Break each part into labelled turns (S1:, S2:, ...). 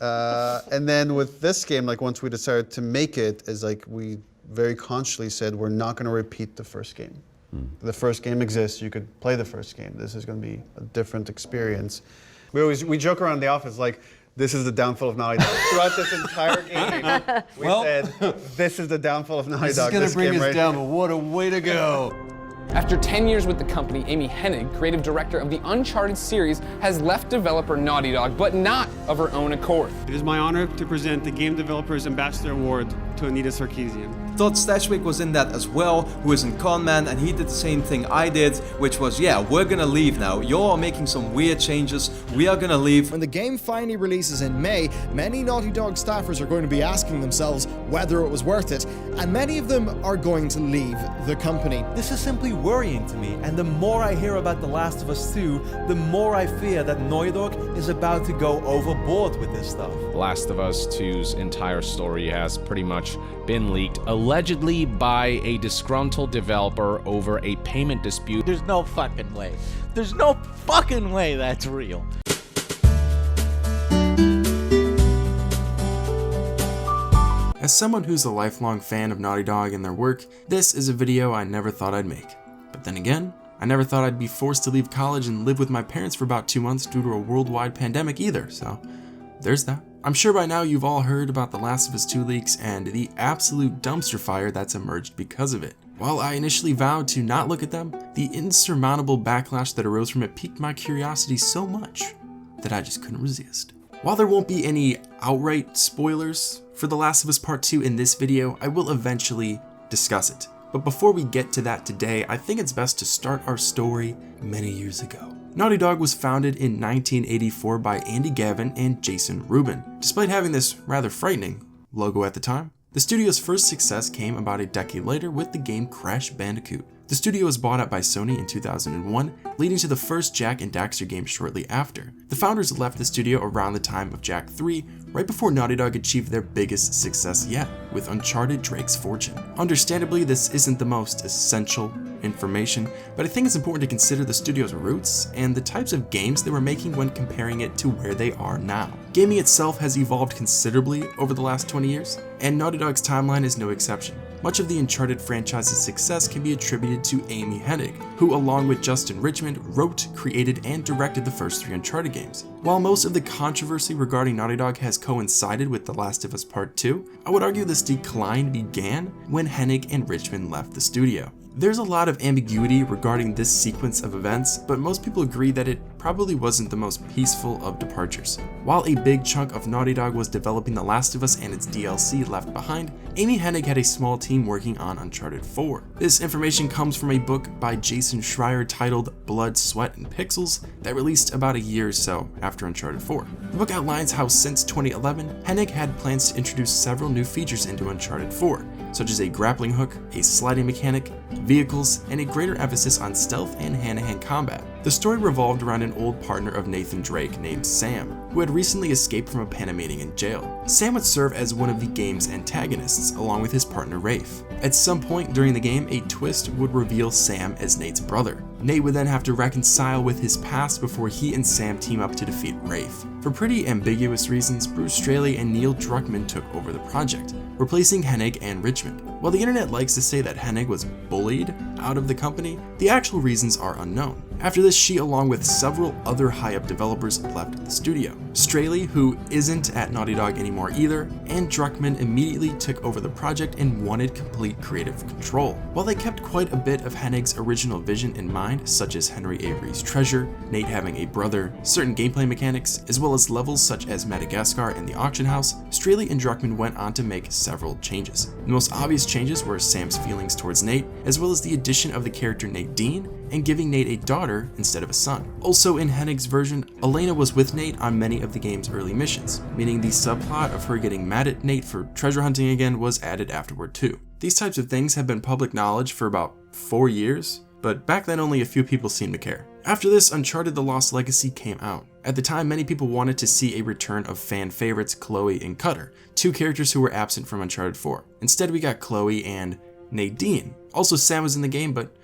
S1: And then with this game, like once we decided to make it, is like we very consciously said we're not going to repeat the first game. The first game exists. You could play the first game. This is going to be a different experience. We joke around the office like, this is the downfall of Naughty Dog. Throughout this entire game, we said, this is the downfall of Naughty Dog.
S2: This is going to bring us down, but what a way to go.
S3: After 10 years with the company, Amy Hennig, creative director of the Uncharted series, has left developer Naughty Dog, but not of her own accord.
S4: It is my honor to present the Game Developers Ambassador Award to Anita Sarkeesian.
S2: Todd Stashwick was in that as well, who is in Con Man, and he did the same thing I did, which was, yeah, we're gonna leave now. You're making some weird changes. We are gonna leave.
S5: When the game finally releases in May, many Naughty Dog staffers are going to be asking themselves whether it was worth it, and many of them are going to leave the company.
S6: This is simply worrying to me, and the more I hear about The Last of Us 2, the more I fear that Naughty Dog is about to go overboard with this stuff.
S7: Last of Us 2's entire story has pretty much been leaked, allegedly by a disgruntled developer over a payment dispute.
S8: There's no fucking way. There's no fucking way that's real.
S9: As someone who's a lifelong fan of Naughty Dog and their work, this is a video I never thought I'd make. But then again, I never thought I'd be forced to leave college and live with my parents for about 2 months due to a worldwide pandemic either, so there's that. I'm sure by now you've all heard about The Last of Us 2 leaks and the absolute dumpster fire that's emerged because of it. While I initially vowed to not look at them, the insurmountable backlash that arose from it piqued my curiosity so much that I just couldn't resist. While there won't be any outright spoilers for The Last of Us Part 2 in this video, I will eventually discuss it. But before we get to that today, I think it's best to start our story many years ago. Naughty Dog was founded in 1984 by Andy Gavin and Jason Rubin. Despite having this rather frightening logo at the time, the studio's first success came about a decade later with the game Crash Bandicoot. The studio was bought out by Sony in 2001, leading to the first Jak and Daxter game shortly after. The founders left the studio around the time of Jak 3, right before Naughty Dog achieved their biggest success yet, with Uncharted Drake's Fortune. Understandably, this isn't the most essential information, but I think it's important to consider the studio's roots and the types of games they were making when comparing it to where they are now. Gaming itself has evolved considerably over the last 20 years, and Naughty Dog's timeline is no exception. Much of the Uncharted franchise's success can be attributed to Amy Hennig, who along with Justin Richmond wrote, created, and directed the first 3 Uncharted games. While most of the controversy regarding Naughty Dog has coincided with The Last of Us Part 2, I would argue this decline began when Hennig and Richmond left the studio. There's a lot of ambiguity regarding this sequence of events, but most people agree that it probably wasn't the most peaceful of departures. While a big chunk of Naughty Dog was developing The Last of Us and its DLC left behind, Amy Hennig had a small team working on Uncharted 4. This information comes from a book by Jason Schreier titled Blood, Sweat, and Pixels that released about a year or so after Uncharted 4. The book outlines how since 2011, Hennig had plans to introduce several new features into Uncharted 4, such as a grappling hook, a sliding mechanic, vehicles, and a greater emphasis on stealth and hand-to-hand combat. The story revolved around an old partner of Nathan Drake named Sam, who had recently escaped from a panic meeting in jail. Sam would serve as one of the game's antagonists, along with his partner Rafe. At some point during the game, a twist would reveal Sam as Nate's brother. Nate would then have to reconcile with his past before he and Sam team up to defeat Rafe. For pretty ambiguous reasons, Bruce Straley and Neil Druckmann took over the project, replacing Hennig and Richmond. While the internet likes to say that Hennig was bullied out of the company, the actual reasons are unknown. After this, she, along with several other high-up developers, left the studio. Straley, who isn't at Naughty Dog anymore either, and Druckmann immediately took over the project and wanted complete creative control. While they kept quite a bit of Hennig's original vision in mind, such as Henry Avery's treasure, Nate having a brother, certain gameplay mechanics, as well as levels such as Madagascar and the auction house, Straley and Druckmann went on to make several changes. The most obvious changes were Sam's feelings towards Nate, as well as the addition of the character Nate Dean, and giving Nate a daughter instead of a son. Also in Hennig's version, Elena was with Nate on many of the game's early missions, meaning the subplot of her getting mad at Nate for treasure hunting again was added afterward too. These types of things have been public knowledge for about 4 years, but back then only a few people seemed to care. After this, Uncharted: The Lost Legacy came out. At the time, many people wanted to see a return of fan favorites Chloe and Cutter, 2 characters who were absent from Uncharted 4. Instead, we got Chloe and Nate Dean. Also, Sam was in the game, but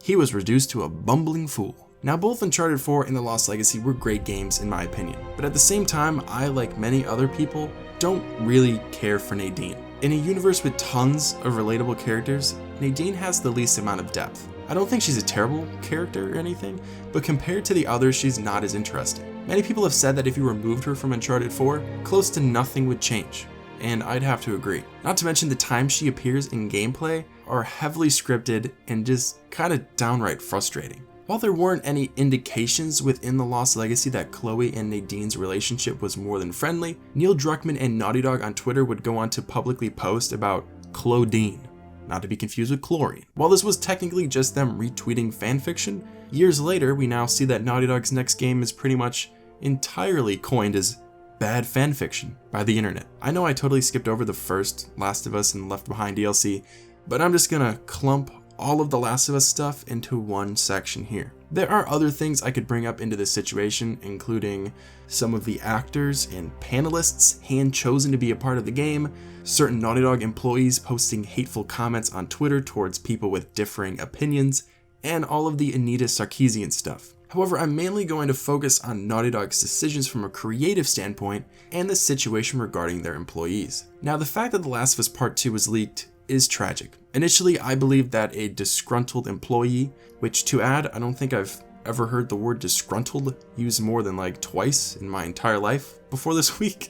S9: he was reduced to a bumbling fool. Now, both Uncharted 4 and The Lost Legacy were great games in my opinion, but at the same time, I, like many other people, don't really care for Nadine. In a universe with tons of relatable characters, Nadine has the least amount of depth. I don't think she's a terrible character or anything, but compared to the others, she's not as interesting. Many people have said that if you removed her from Uncharted 4, close to nothing would change, and I'd have to agree. Not to mention the times she appears in gameplay are heavily scripted and just kinda downright frustrating. While there weren't any indications within The Lost Legacy that Chloe and Nadine's relationship was more than friendly, Neil Druckmann and Naughty Dog on Twitter would go on to publicly post about Claudine, not to be confused with Chlorine. While this was technically just them retweeting fanfiction, years later we now see that Naughty Dog's next game is pretty much entirely coined as bad fanfiction by the internet. I know I totally skipped over the first Last of Us and Left Behind DLC, but I'm just gonna clump all of the Last of Us stuff into one section here. There are other things I could bring up into this situation, including some of the actors and panelists hand-chosen to be a part of the game, certain Naughty Dog employees posting hateful comments on Twitter towards people with differing opinions, and all of the Anita Sarkeesian stuff. However, I'm mainly going to focus on Naughty Dog's decisions from a creative standpoint and the situation regarding their employees. Now, the fact that The Last of Us Part 2 was leaked is tragic. Initially, I believed that a disgruntled employee, which to add, I don't think I've ever heard the word disgruntled used more than like twice in my entire life before this week.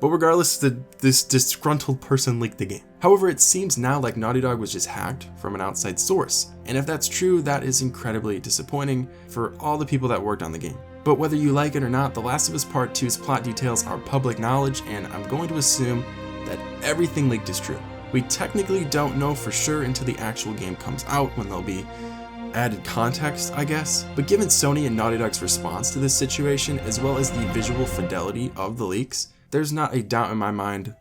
S9: But regardless, this disgruntled person leaked the game. However, it seems now like Naughty Dog was just hacked from an outside source. And if that's true, that is incredibly disappointing for all the people that worked on the game. But whether you like it or not, The Last of Us Part 2's plot details are public knowledge, and I'm going to assume that everything leaked is true. We technically don't know for sure until the actual game comes out, when there'll be added context, I guess. But given Sony and Naughty Dog's response to this situation, as well as the visual fidelity of the leaks, there's not a doubt in my mind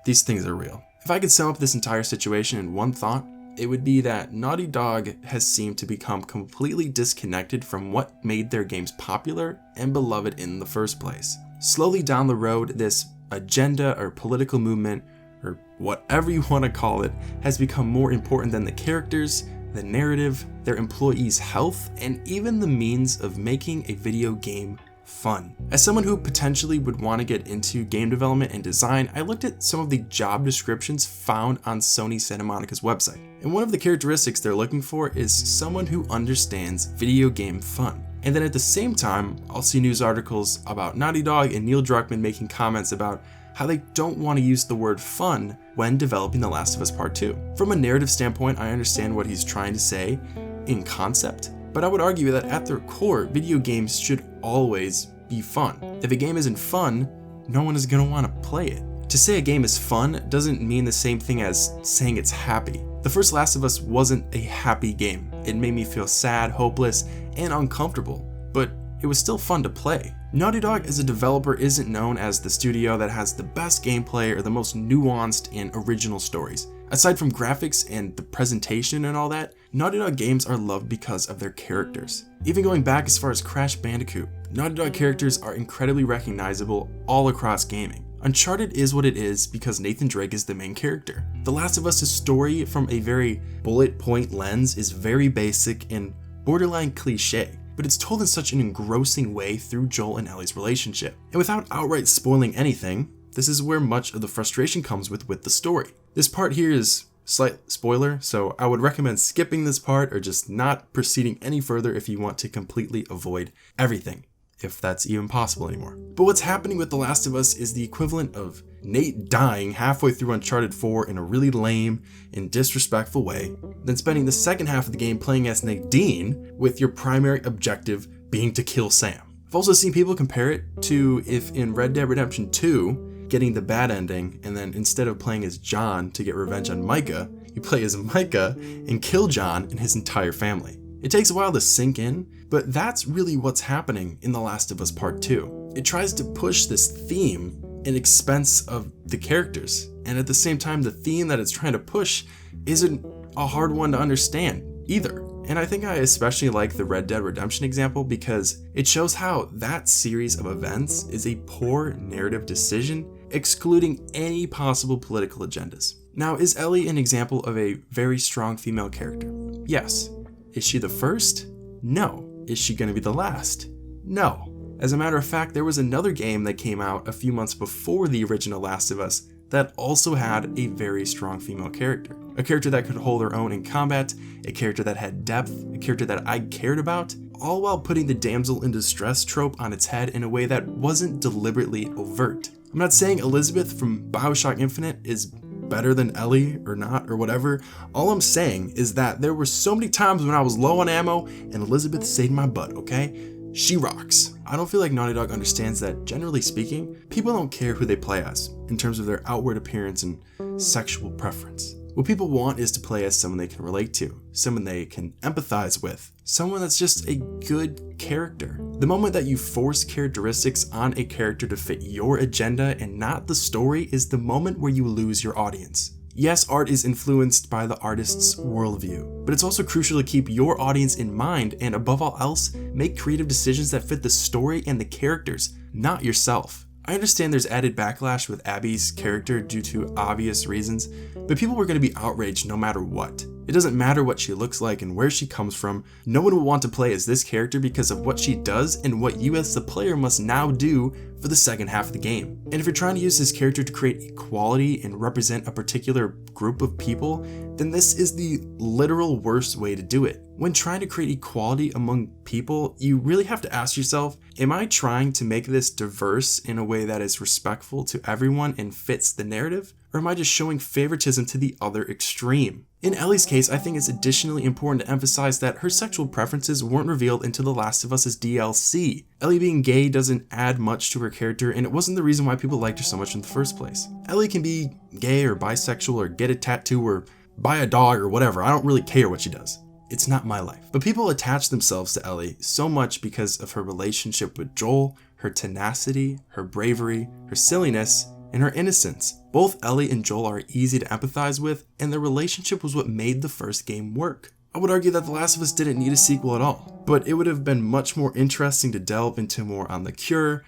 S9: these things are real. If I could sum up this entire situation in one thought, it would be that Naughty Dog has seemed to become completely disconnected from what made their games popular and beloved in the first place. Slowly down the road, this agenda or political movement, or whatever you want to call it, has become more important than the characters, the narrative, their employees' health, and even the means of making a video game fun. As someone who potentially would want to get into game development and design, I looked at some of the job descriptions found on Sony Santa Monica's website. And one of the characteristics they're looking for is someone who understands video game fun. And then at the same time, I'll see news articles about Naughty Dog and Neil Druckmann making comments about how they don't want to use the word fun when developing The Last of Us Part 2. From a narrative standpoint, I understand what he's trying to say in concept, but I would argue that at their core, video games should always be fun. If a game isn't fun, no one is going to want to play it. To say a game is fun doesn't mean the same thing as saying it's happy. The first Last of Us wasn't a happy game. It made me feel sad, hopeless, and uncomfortable, but it was still fun to play. Naughty Dog as a developer isn't known as the studio that has the best gameplay or the most nuanced and original stories. Aside from graphics and the presentation and all that, Naughty Dog games are loved because of their characters. Even going back as far as Crash Bandicoot, Naughty Dog characters are incredibly recognizable all across gaming. Uncharted is what it is because Nathan Drake is the main character. The Last of Us' story from a very bullet point lens is very basic and borderline cliche, but it's told in such an engrossing way through Joel and Ellie's relationship. And without outright spoiling anything, this is where much of the frustration comes with the story. This part here is slight spoiler, so I would recommend skipping this part or just not proceeding any further if you want to completely avoid everything, if that's even possible anymore. But what's happening with The Last of Us is the equivalent of Nate dying halfway through Uncharted 4 in a really lame and disrespectful way, then spending the second half of the game playing as Nadine with your primary objective being to kill Sam. I've also seen people compare it to if in Red Dead Redemption 2, getting the bad ending, and then instead of playing as John to get revenge on Micah, you play as Micah and kill John and his entire family. It takes a while to sink in, but that's really what's happening in The Last of Us Part 2. It tries to push this theme at expense of the characters, and at the same time the theme that it's trying to push isn't a hard one to understand either. And I think I especially like the Red Dead Redemption example because it shows how that series of events is a poor narrative decision, excluding any possible political agendas. Now, is Ellie an example of a very strong female character? Yes. Is she the first? No. is she going to be the last? No. As a matter of fact, there was another game that came out a few months before the original Last of Us that also had a very strong female character. A character that could hold her own in combat, a character that had depth, a character that I cared about, all while putting the damsel in distress trope on its head in a way that wasn't deliberately overt. I'm not saying Elizabeth from BioShock Infinite is better than Ellie or not or whatever. All I'm saying is that there were so many times when I was low on ammo and Elizabeth saved my butt, okay? She rocks. I don't feel like Naughty Dog understands that, generally speaking, people don't care who they play as in terms of their outward appearance and sexual preference. What people want is to play as someone they can relate to, someone they can empathize with, someone that's just a good character. The moment that you force characteristics on a character to fit your agenda and not the story is the moment where you lose your audience. Yes, art is influenced by the artist's worldview, but it's also crucial to keep your audience in mind and above all else, make creative decisions that fit the story and the characters, not yourself. I understand there's added backlash with Abby's character due to obvious reasons, but people were going to be outraged no matter what. It doesn't matter what she looks like and where she comes from, no one will want to play as this character because of what she does and what you as the player must now do for the second half of the game. And if you're trying to use this character to create equality and represent a particular group of people, then this is the literal worst way to do it. When trying to create equality among people, you really have to ask yourself, am I trying to make this diverse in a way that is respectful to everyone and fits the narrative? Or am I just showing favoritism to the other extreme? In Ellie's case, I think it's additionally important to emphasize that her sexual preferences weren't revealed until The Last of Us' DLC. Ellie being gay doesn't add much to her character, and it wasn't the reason why people liked her so much in the first place. Ellie can be gay or bisexual or get a tattoo or buy a dog or whatever, I don't really care what she does. It's not my life. But people attach themselves to Ellie so much because of her relationship with Joel, her tenacity, her bravery, her silliness, and her innocence. Both Ellie and Joel are easy to empathize with, and their relationship was what made the first game work. I would argue that The Last of Us didn't need a sequel at all, but it would have been much more interesting to delve into more on the cure,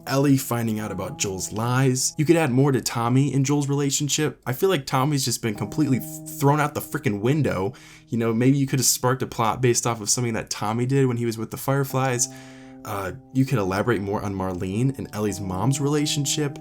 S9: Ellie finding out about Joel's lies. You could add more to Tommy and Joel's relationship. I feel like Tommy's just been completely thrown out the freaking window. Maybe you could have sparked a plot based off of something that Tommy did when he was with the Fireflies. You could elaborate more on Marlene and Ellie's mom's relationship.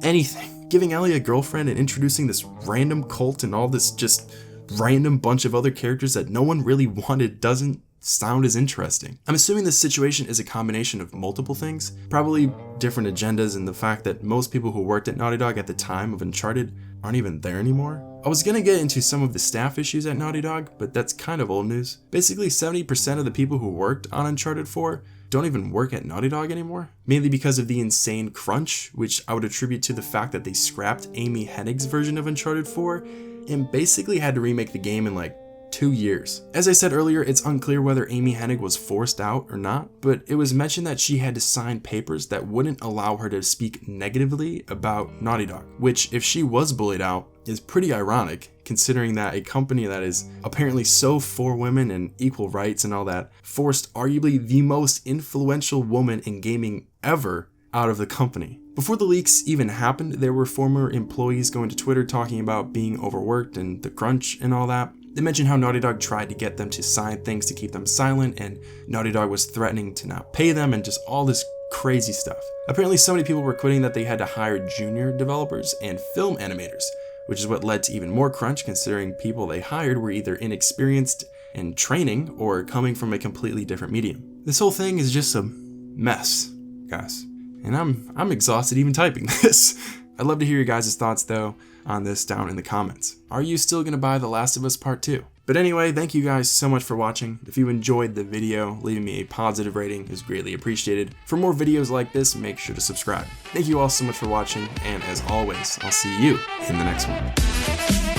S9: Anything. Giving Ellie a girlfriend and introducing this random cult and all this just random bunch of other characters that no one really wanted doesn't sound as interesting. I'm assuming this situation is a combination of multiple things, probably different agendas and the fact that most people who worked at Naughty Dog at the time of Uncharted aren't even there anymore. I was gonna get into some of the staff issues at Naughty Dog, but that's kind of old news. Basically 70% of the people who worked on Uncharted 4 don't even work at Naughty Dog anymore, mainly because of the insane crunch, which I would attribute to the fact that they scrapped Amy Hennig's version of Uncharted 4 and basically had to remake the game in like 2 years. As I said earlier, it's unclear whether Amy Hennig was forced out or not, but it was mentioned that she had to sign papers that wouldn't allow her to speak negatively about Naughty Dog, which, if she was bullied out, is pretty ironic, considering that a company that is apparently so for women and equal rights and all that forced arguably the most influential woman in gaming ever out of the company. Before the leaks even happened, there were former employees going to Twitter talking about being overworked and the crunch and all that. They mentioned how Naughty Dog tried to get them to sign things to keep them silent, and Naughty Dog was threatening to not pay them and just all this crazy stuff. Apparently so many people were quitting that they had to hire junior developers and film animators, which is what led to even more crunch considering people they hired were either inexperienced in training or coming from a completely different medium. This whole thing is just a mess, guys. And I'm exhausted even typing this. I'd love to hear your guys' thoughts though on this down in the comments. Are you still gonna buy The Last of Us Part 2? But anyway, thank you guys so much for watching. If you enjoyed the video, leaving me a positive rating is greatly appreciated. For more videos like this, make sure to subscribe. Thank you all so much for watching, and as always, I'll see you in the next one.